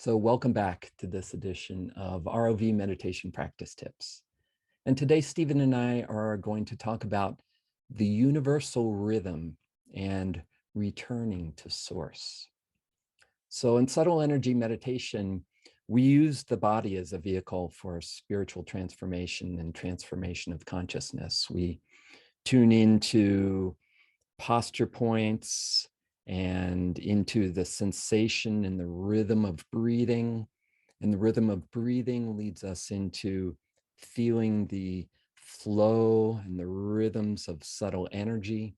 So welcome back to this edition of ROV Meditation Practice Tips. And today, Stephen and I are going to talk about the universal rhythm and returning to source. So in subtle energy meditation, we use the body as a vehicle for spiritual transformation and transformation of consciousness. We tune into posture points and into the sensation and the rhythm of breathing. And the rhythm of breathing leads us into feeling the flow and the rhythms of subtle energy.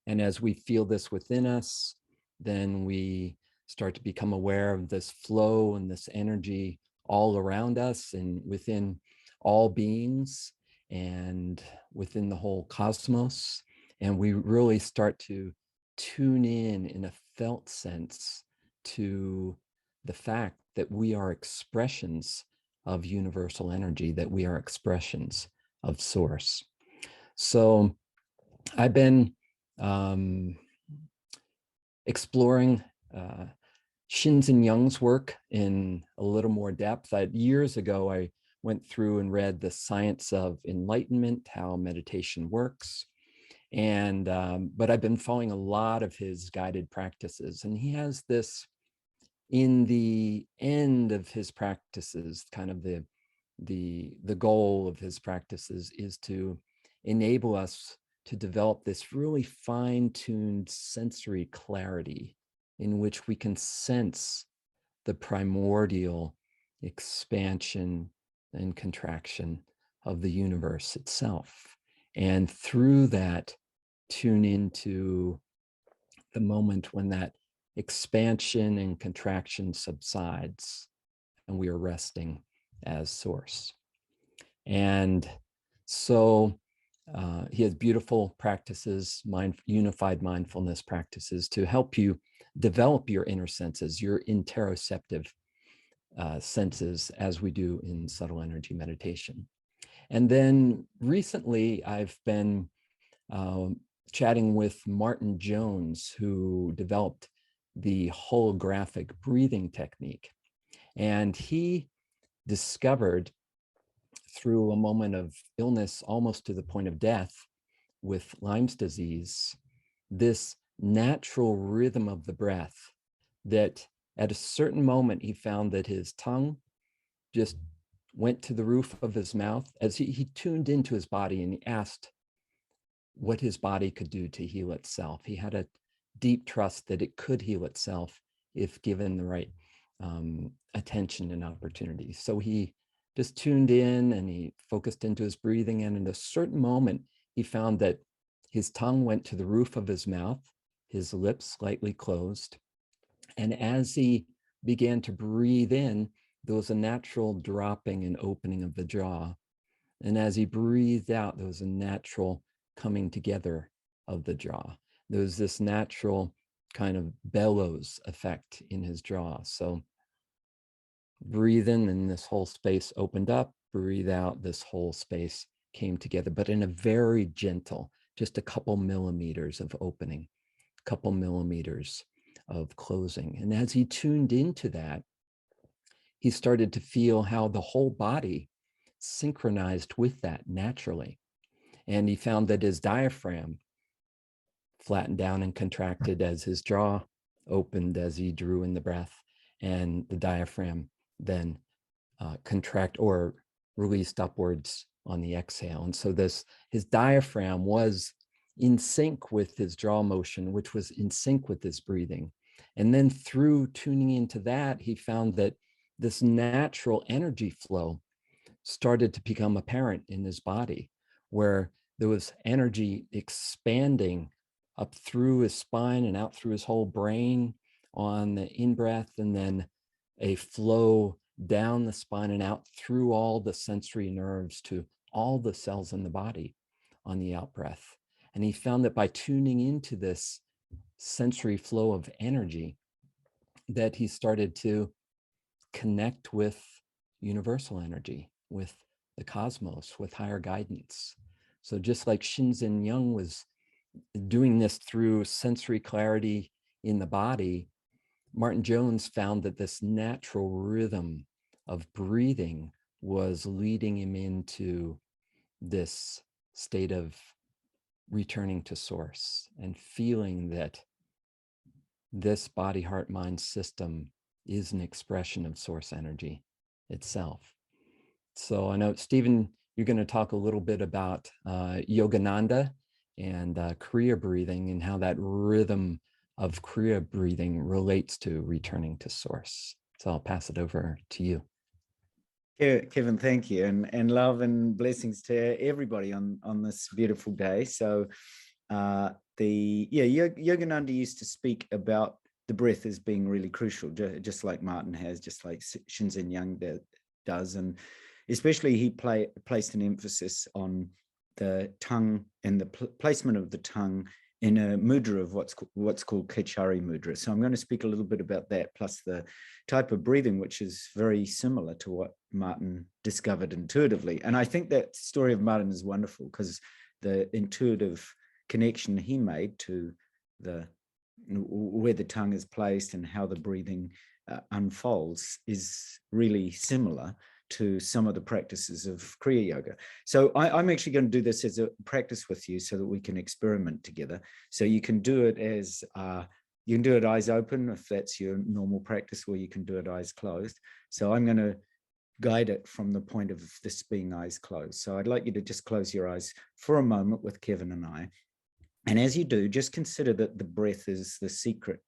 And as we feel this within us, then we start to become aware of this flow and this energy all around us and within all beings and within the whole cosmos. And we really start to tune in a felt sense to the fact that we are expressions of universal energy, that we are expressions of source. So I've been exploring Shinzen Young's work in a little more depth. Years ago, I went through and read The Science of Enlightenment, How Meditation Works. And but I've been following a lot of his guided practices, and he has this in the end of his practices, kind of the goal of his practices is to enable us to develop this really fine-tuned sensory clarity in which we can sense the primordial expansion and contraction of the universe itself. And through that, tune into the moment when that expansion and contraction subsides and we are resting as source. And so he has beautiful practices, unified mindfulness practices to help you develop your inner senses, your interoceptive senses, as we do in subtle energy meditation. And then recently I've been chatting with Martin Jones, who developed the holographic breathing technique. And he discovered through a moment of illness, almost to the point of death with Lyme's disease, this natural rhythm of the breath that at a certain moment, he found that his tongue just went to the roof of his mouth as he tuned into his body and he asked what his body could do to heal itself. He had a deep trust that it could heal itself if given the right attention and opportunity. So he just tuned in and he focused into his breathing. And at a certain moment, he found that his tongue went to the roof of his mouth, his lips slightly closed. And as he began to breathe in, there was a natural dropping and opening of the jaw. And as he breathed out, there was a natural coming together of the jaw. There was this natural kind of bellows effect in his jaw. So breathe in and this whole space opened up, breathe out, this whole space came together, but in a very gentle, just a couple millimeters of opening, a couple millimeters of closing. And as he tuned into that, he started to feel how the whole body synchronized with that naturally. And he found that his diaphragm flattened down and contracted as his jaw opened as he drew in the breath, and the diaphragm then contract or released upwards on the exhale. And so his diaphragm was in sync with his jaw motion, which was in sync with his breathing. And then through tuning into that, he found that this natural energy flow started to become apparent in his body, where there was energy expanding up through his spine and out through his whole brain on the in-breath, and then a flow down the spine and out through all the sensory nerves to all the cells in the body on the out-breath. And he found that by tuning into this sensory flow of energy, that he started to connect with universal energy, with the cosmos, with higher guidance. So just like Shinzen Young was doing this through sensory clarity in the body, Martin Jones found that this natural rhythm of breathing was leading him into this state of returning to source and feeling that this body, heart, mind system is an expression of source energy itself. So I know, Stephen, you're going to talk a little bit about Yogananda and Kriya breathing and how that rhythm of Kriya breathing relates to returning to source. So I'll pass it over to you. Kevin, thank you, and love and blessings to everybody on this beautiful day. So, Yogananda used to speak about the breath as being really crucial, just like Martin has, just like Shinzen Yang does, and especially he placed an emphasis on the tongue and the placement of the tongue in a mudra of what's called Kachari Mudra. So I'm going to speak a little bit about that, plus the type of breathing, which is very similar to what Martin discovered intuitively. And I think that story of Martin is wonderful because the intuitive connection he made to where the tongue is placed and how the breathing unfolds is really similar to some of the practices of Kriya Yoga. So I'm actually going to do this as a practice with you so that we can experiment together. So you can do it as, you can do it eyes open if that's your normal practice, or you can do it eyes closed. So I'm going to guide it from the point of this being eyes closed. So I'd like you to just close your eyes for a moment with Kevin and I. And as you do, just consider that the breath is the secret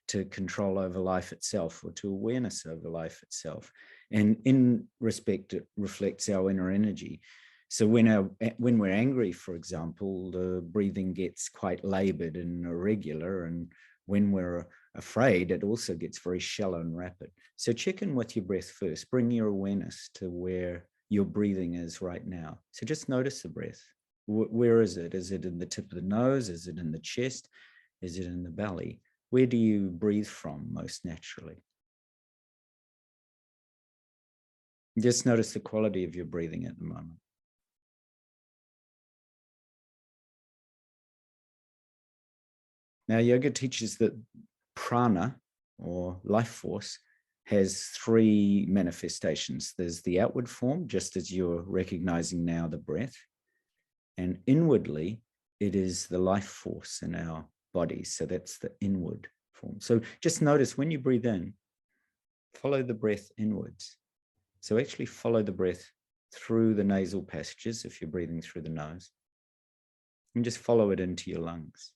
to control over life itself, or to awareness over life itself. And in respect, it reflects our inner energy. So when we're angry, for example, the breathing gets quite labored and irregular. And when we're afraid, it also gets very shallow and rapid. So check in with your breath first. Bring your awareness to where your breathing is right now. So just notice the breath. Where is it? Is it in the tip of the nose? Is it in the chest? Is it in the belly? Where do you breathe from most naturally? Just notice the quality of your breathing at the moment. Now, yoga teaches that prana, or life force, has three manifestations. There's the outward form, just as you're recognizing now the breath. And inwardly, it is the life force in our bodies. So that's the inward form. So just notice when you breathe in, follow the breath inwards. So actually follow the breath through the nasal passages if you're breathing through the nose, and just follow it into your lungs.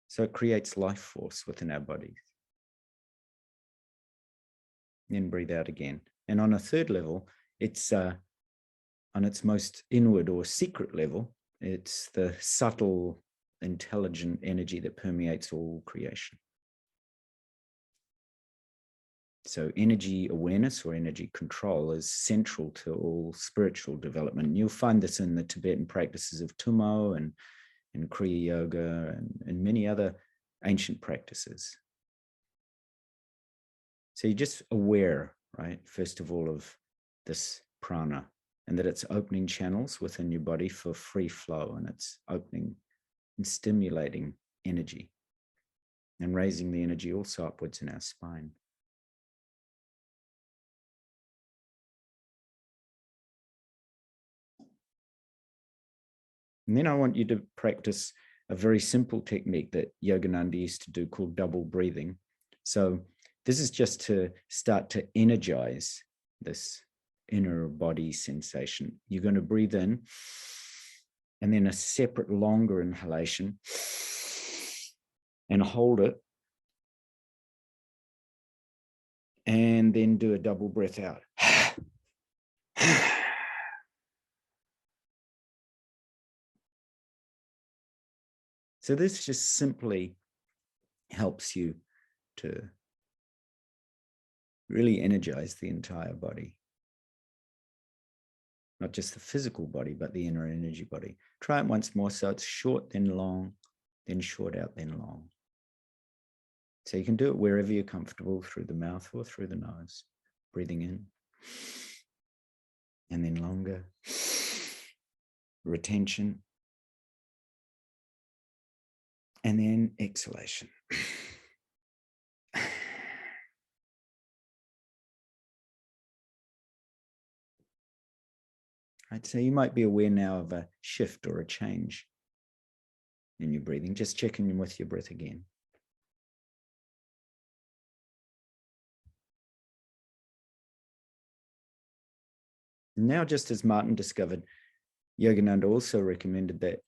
So it creates life force within our bodies. Then breathe out again. And on a third level, it's on its most inward or secret level, it's the subtle, intelligent energy that permeates all creation. So energy awareness or energy control is central to all spiritual development. You'll find this in the Tibetan practices of Tummo and Kriya Yoga and many other ancient practices. So you're just aware, right, first of all, of this prana, and that it's opening channels within your body for free flow, and it's opening and stimulating energy and raising the energy also upwards in our spine. And then I want you to practice a very simple technique that Yogananda used to do called double breathing. So this is just to start to energize this inner body sensation. You're going to breathe in, and then a separate longer inhalation, and hold it, and then do a double breath out. So this just simply helps you to really energize the entire body. Not just the physical body, but the inner energy body. Try it once more. So it's short, then long, then short out, then long. So you can do it wherever you're comfortable, through the mouth or through the nose. Breathing in, and then longer. Retention. And then exhalation. Right? So you might be aware now of a shift or a change in your breathing. Just checking in with your breath again. Now, just as Martin discovered, Yogananda also recommended that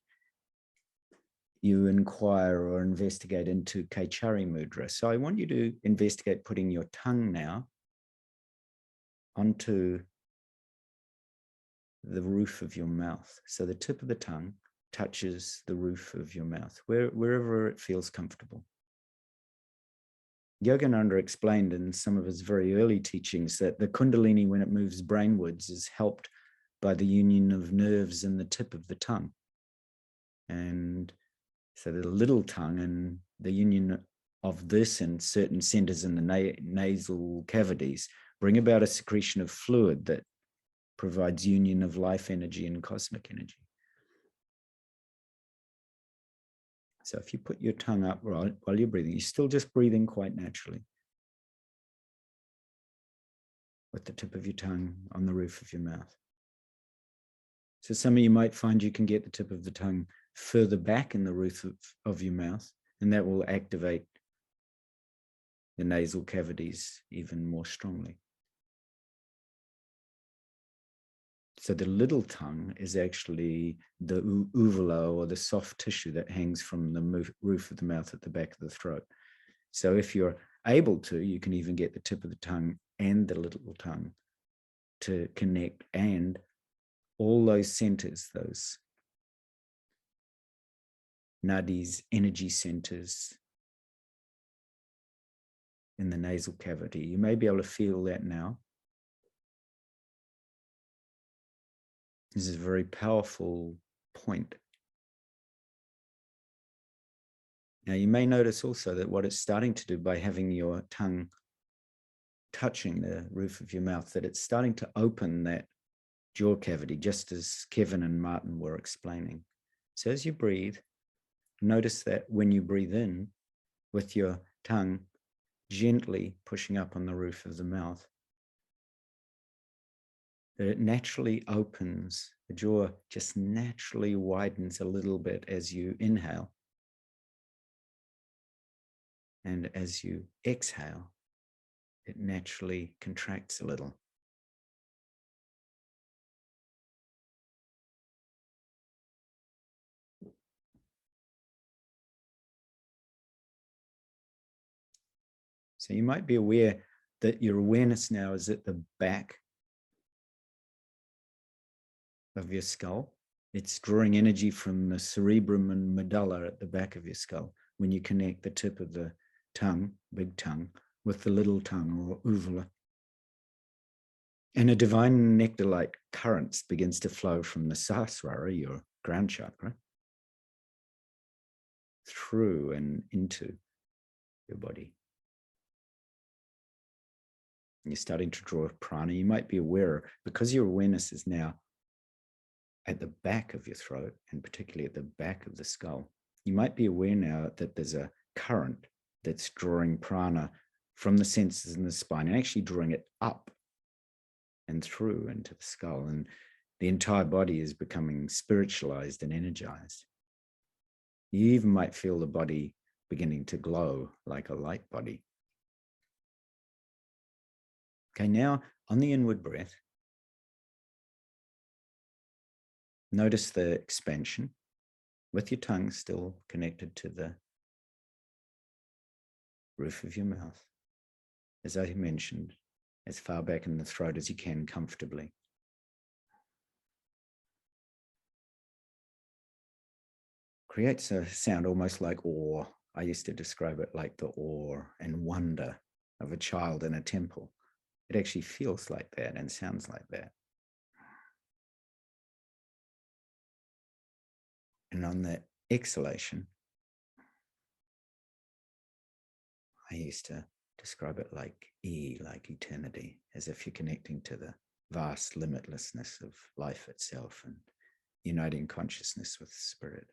you inquire or investigate into Kachari Mudra. So I want you to investigate putting your tongue now onto the roof of your mouth. So the tip of the tongue touches the roof of your mouth, wherever it feels comfortable. Yogananda explained in some of his very early teachings that the Kundalini, when it moves brainwards, is helped by the union of nerves in the tip of the tongue. And so the little tongue and the union of this and certain centers in the nasal cavities bring about a secretion of fluid that provides union of life energy and cosmic energy. So if you put your tongue up right while you're breathing, you're still just breathing quite naturally with the tip of your tongue on the roof of your mouth. So some of you might find you can get the tip of the tongue further back in the roof of your mouth, and that will activate the nasal cavities even more strongly. So the little tongue is actually the uvula, or the soft tissue that hangs from the roof of the mouth at the back of the throat. So if you're able to, you can even get the tip of the tongue and the little tongue to connect, and all those centers, those nadis, energy centers in the nasal cavity. You may be able to feel that now. This is a very powerful point. Now, you may notice also that what it's starting to do by having your tongue touching the roof of your mouth, that it's starting to open that jaw cavity, just as Kevin and Martin were explaining. So as you breathe, notice that when you breathe in with your tongue gently pushing up on the roof of the mouth, that it naturally opens, the jaw just naturally widens a little bit as you inhale. And as you exhale, it naturally contracts a little. So you might be aware that your awareness now is at the back of your skull. It's drawing energy from the cerebrum and medulla at the back of your skull when you connect the tip of the tongue, big tongue, with the little tongue or uvula. And a divine nectar-like current begins to flow from the sahasrara, your ground chakra, through and into your body. And you're starting to draw prana. You might be aware, because your awareness is now at the back of your throat, and particularly at the back of the skull, you might be aware now that there's a current that's drawing prana from the senses in the spine and actually drawing it up and through into the skull. And the entire body is becoming spiritualized and energized. You even might feel the body beginning to glow like a light body. Okay, now on the inward breath, notice the expansion with your tongue still connected to the roof of your mouth. As I mentioned, as far back in the throat as you can comfortably. Creates a sound almost like awe. I used to describe it like the awe and wonder of a child in a temple. It actually feels like that and sounds like that. And on the exhalation, I used to describe it like eternity, as if you're connecting to the vast limitlessness of life itself and uniting consciousness with spirit.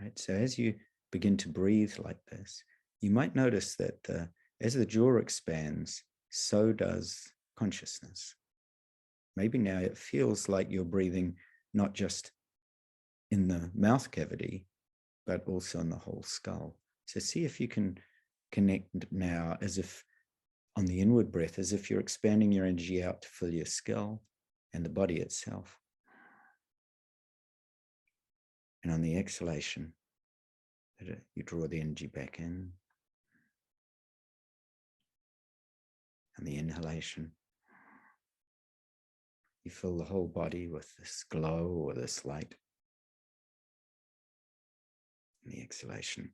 Right? So as you begin to breathe like this, you might notice that as the jaw expands, so does consciousness. Maybe now it feels like you're breathing not just in the mouth cavity, but also in the whole skull. So see if you can connect now as if on the inward breath, as if you're expanding your energy out to fill your skull and the body itself. And on the exhalation, you draw the energy back in. And the inhalation, you fill the whole body with this glow or this light. And the exhalation,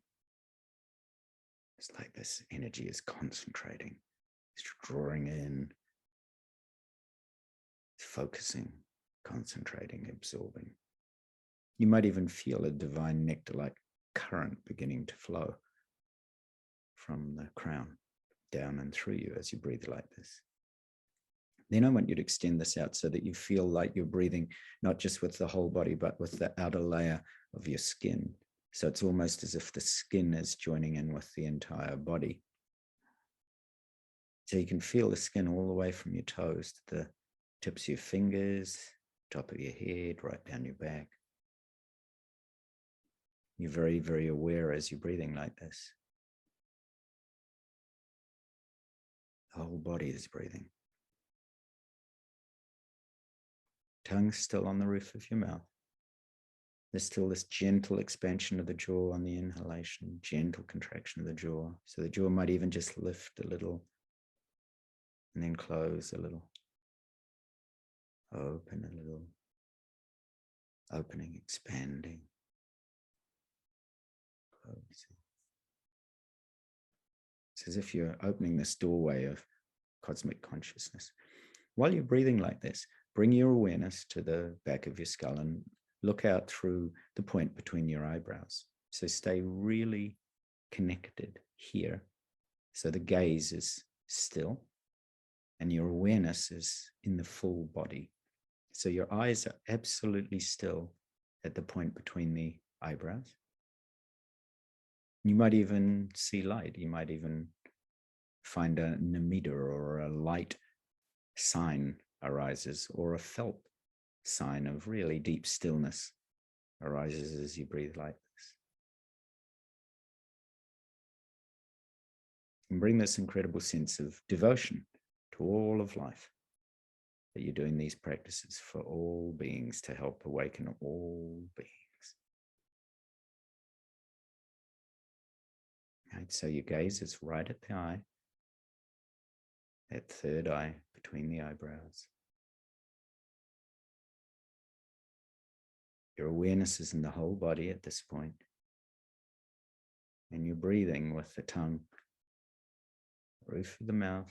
it's like this energy is concentrating. It's drawing in, it's focusing, concentrating, absorbing. You might even feel a divine nectar-like current beginning to flow from the crown down and through you as you breathe like this. Then I want you to extend this out so that you feel like you're breathing not just with the whole body, but with the outer layer of your skin. So it's almost as if the skin is joining in with the entire body. So you can feel the skin all the way from your toes to the tips of your fingers, top of your head, right down your back. You're very, very aware as you're breathing like this. The whole body is breathing. Tongue still on the roof of your mouth. There's still this gentle expansion of the jaw on the inhalation, gentle contraction of the jaw. So the jaw might even just lift a little and then close a little. Open a little. Opening, expanding. Closing. It's as if you're opening this doorway of cosmic consciousness. While you're breathing like this, bring your awareness to the back of your skull and look out through the point between your eyebrows. So stay really connected here. So the gaze is still and your awareness is in the full body. So your eyes are absolutely still at the point between the eyebrows. You might even see light. You might even find a nimitta or a light sign arises, or a felt sign of really deep stillness arises as you breathe like this. And bring this incredible sense of devotion to all of life, that you're doing these practices for all beings to help awaken all beings. Right, so your gaze is right at the eye, that third eye between the eyebrows. Your awareness is in the whole body at this point. And you're breathing with the tongue, roof of the mouth,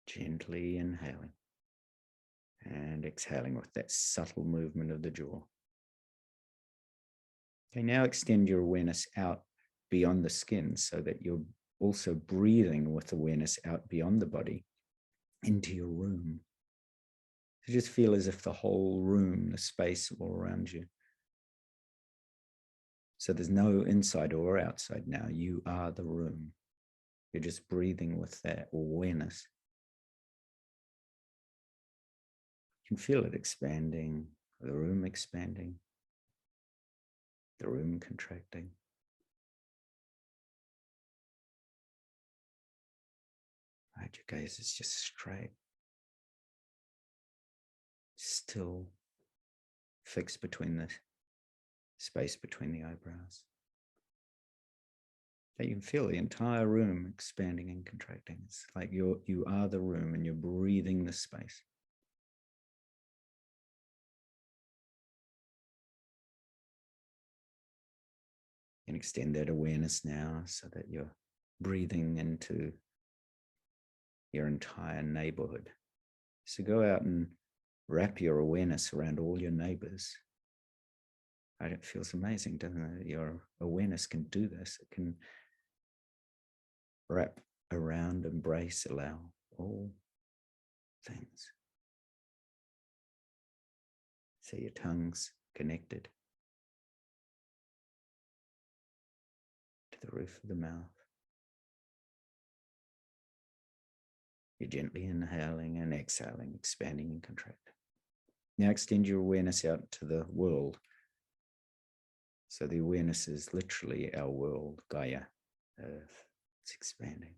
gently inhaling and exhaling with that subtle movement of the jaw. Okay, now extend your awareness out beyond the skin so that you're also breathing with awareness out beyond the body into your room. So just feel as if the whole room, the space all around you. So there's no inside or outside now. You are the room. You're just breathing with that awareness. You can feel it expanding, the room expanding, the room contracting. Right, your gaze is just straight, still, fixed between the space between the eyebrows. You can feel the entire room expanding and contracting. It's like you are the room and you're breathing the space. And extend that awareness now so that you're breathing into your entire neighborhood. So go out and wrap your awareness around all your neighbors. Right? It feels amazing, doesn't it? Your awareness can do this. It can wrap around, embrace, allow all things. So your tongue's connected to the roof of the mouth. You're gently inhaling and exhaling, expanding and contracting. Now extend your awareness out to the world. So the awareness is literally our world, Gaia, Earth. It's expanding.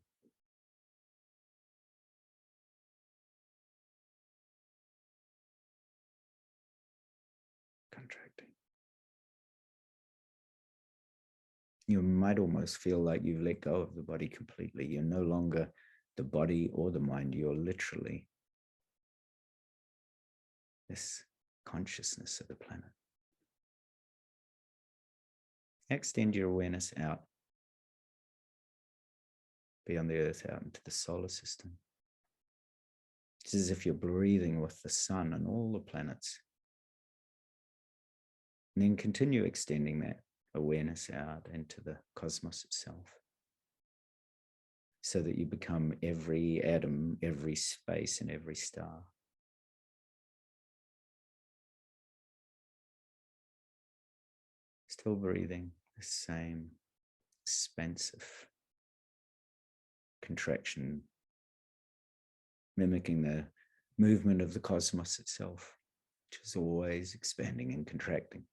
Contracting. You might almost feel like you've let go of the body completely. You're no longer the body or the mind. You're literally this consciousness of the planet. Extend your awareness out beyond the earth, out into the solar system. It's as if you're breathing with the sun and all the planets. And then continue extending that awareness out into the cosmos itself, so that you become every atom, every space, and every star. Still breathing the same expansive contraction, mimicking the movement of the cosmos itself, which is always expanding and contracting.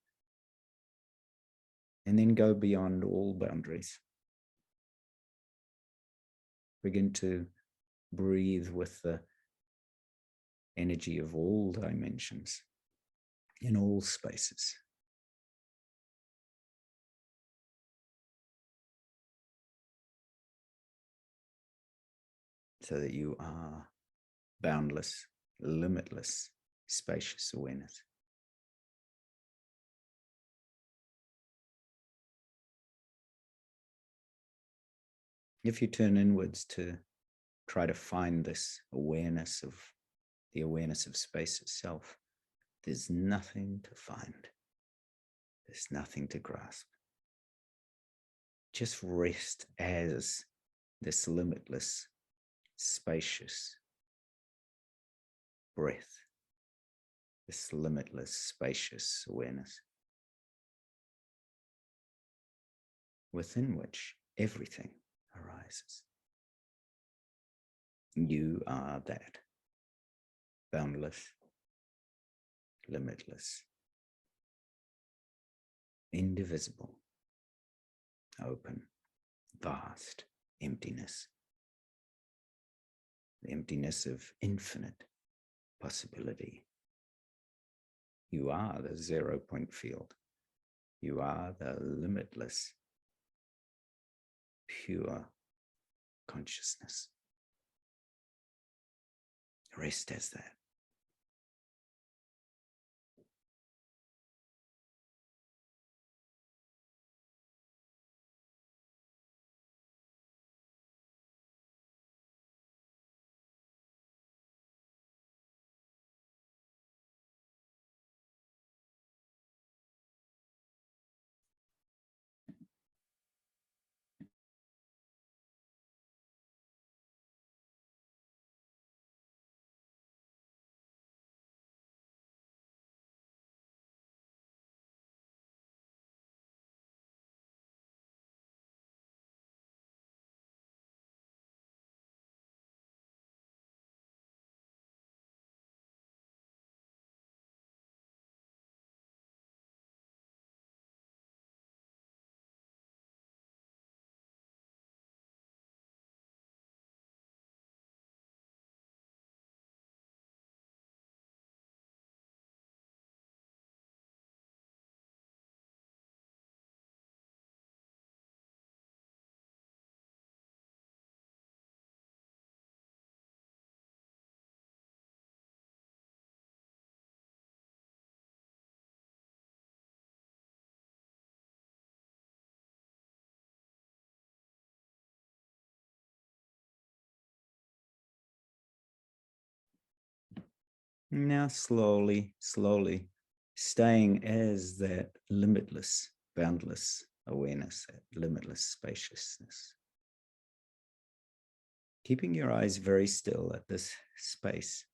And then go beyond all boundaries. Begin to breathe with the energy of all dimensions in all spaces. So that you are boundless, limitless, spacious awareness. If you turn inwards to try to find this awareness of the awareness of space itself, there's nothing to find. There's nothing to grasp. Just rest as this limitless, spacious breath, this limitless, spacious awareness, within which everything arises. You are that boundless, limitless, indivisible, open, vast emptiness. The emptiness of infinite possibility. You are the 0 point field. You are the limitless, pure consciousness. Rest as that. Now slowly, slowly, staying as that limitless, boundless awareness, that limitless spaciousness. Keeping your eyes very still at this space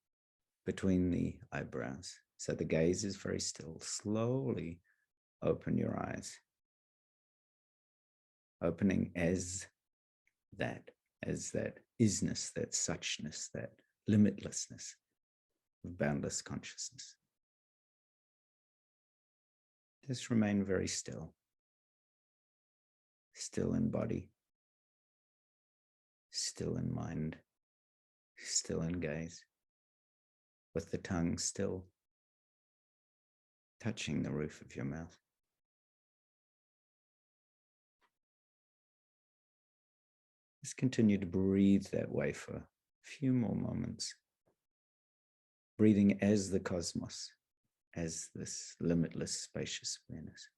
between the eyebrows. So the gaze is very still. Slowly open your eyes. Opening as that isness, that suchness, that limitlessness of boundless consciousness. Just remain very still. Still in body, still in mind, still in gaze, with the tongue still touching the roof of your mouth. Just continue to breathe that way for a few more moments. Breathing as the cosmos, as this limitless, spacious awareness.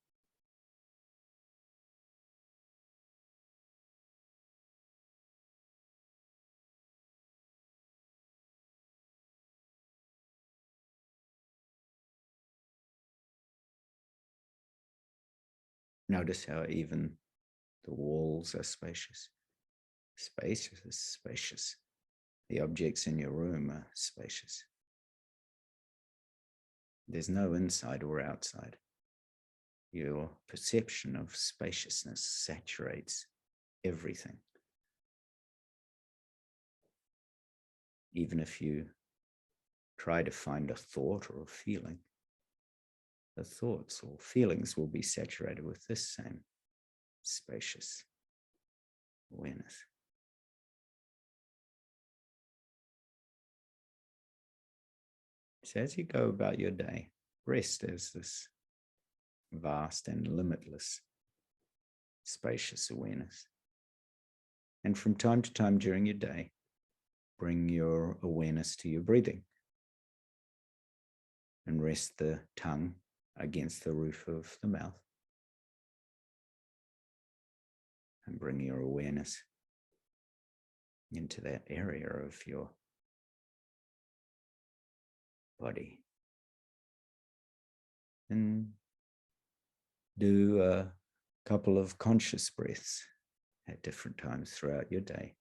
Notice how even the walls are spacious. Space is spacious. The objects in your room are spacious. There's no inside or outside. Your perception of spaciousness saturates everything. Even if you try to find a thought or a feeling, the thoughts or feelings will be saturated with this same spacious awareness. So as you go about your day, rest as this vast and limitless, spacious awareness. And from time to time during your day, bring your awareness to your breathing and rest the tongue against the roof of the mouth. And bring your awareness into that area of your body. And do a couple of conscious breaths at different times throughout your day,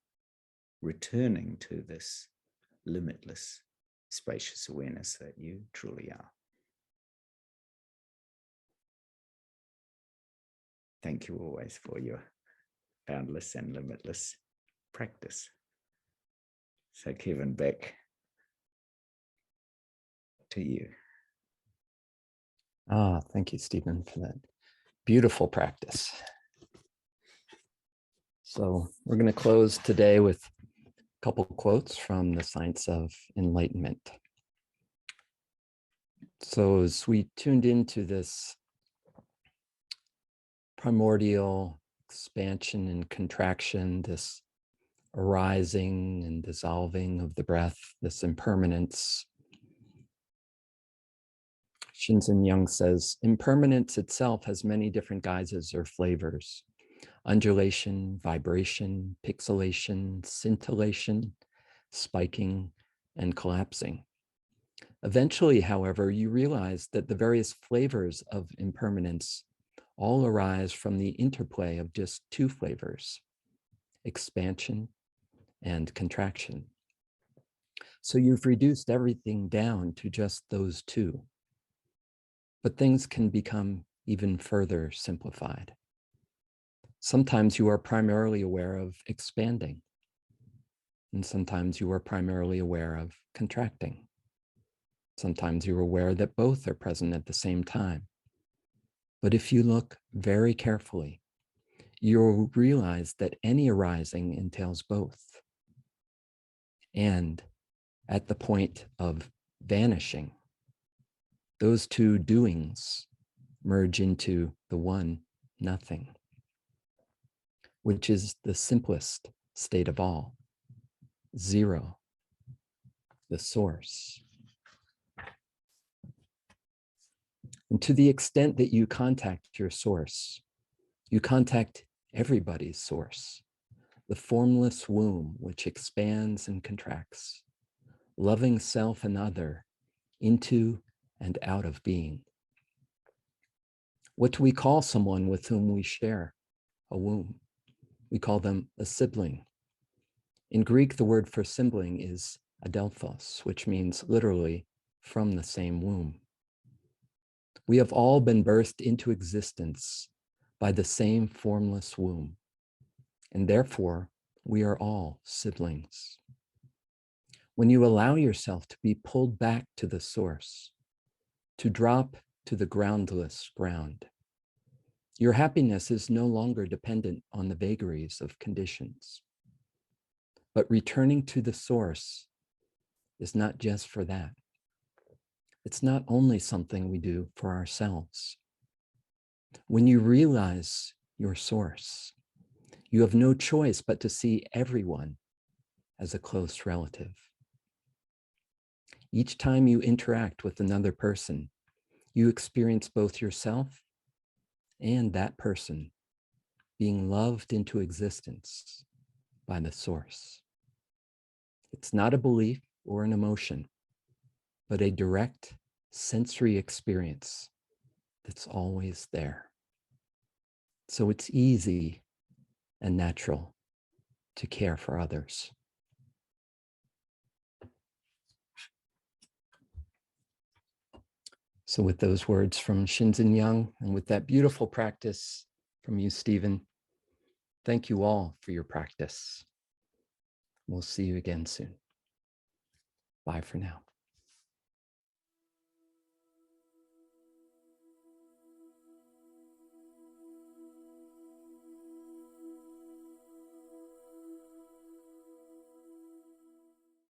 returning to this limitless, spacious awareness that you truly are. Thank you always for your boundless and limitless practice. So Kevin, back to you. Thank you, Stephen, for that beautiful practice. So we're going to close today with a couple quotes from the Science of Enlightenment. So as we tuned into this primordial expansion and contraction, this arising and dissolving of the breath, this impermanence, Shinzen Young says, impermanence itself has many different guises or flavors: undulation, vibration, pixelation, scintillation, spiking, and collapsing. Eventually, however, you realize that the various flavors of impermanence all arise from the interplay of just two flavors: expansion and contraction. So you've reduced everything down to just those two. But things can become even further simplified. Sometimes you are primarily aware of expanding, and sometimes you are primarily aware of contracting. Sometimes you're aware that both are present at the same time. But if you look very carefully, you'll realize that any arising entails both. And at the point of vanishing, those two doings merge into the one nothing, which is the simplest state of all, zero, the source. And to the extent that you contact your source, you contact everybody's source, the formless womb which expands and contracts, loving self and other into and out of being. What do we call someone with whom we share a womb? We call them a sibling. In Greek, the word for sibling is adelphos, which means literally from the same womb. We have all been birthed into existence by the same formless womb, and therefore We are all siblings. When you allow yourself to be pulled back to the source, to drop to the groundless ground, your happiness is no longer dependent on the vagaries of conditions. But returning to the source is not just for that. It's not only something we do for ourselves. When you realize your source, you have no choice but to see everyone as a close relative. Each time you interact with another person, you experience both yourself and that person being loved into existence by the source. It's not a belief or an emotion, but a direct sensory experience that's always there. So it's easy and natural to care for others. So with those words from Shinzen Young and with that beautiful practice from you, Stephen, thank you all for your practice. We'll see you again soon. Bye for now.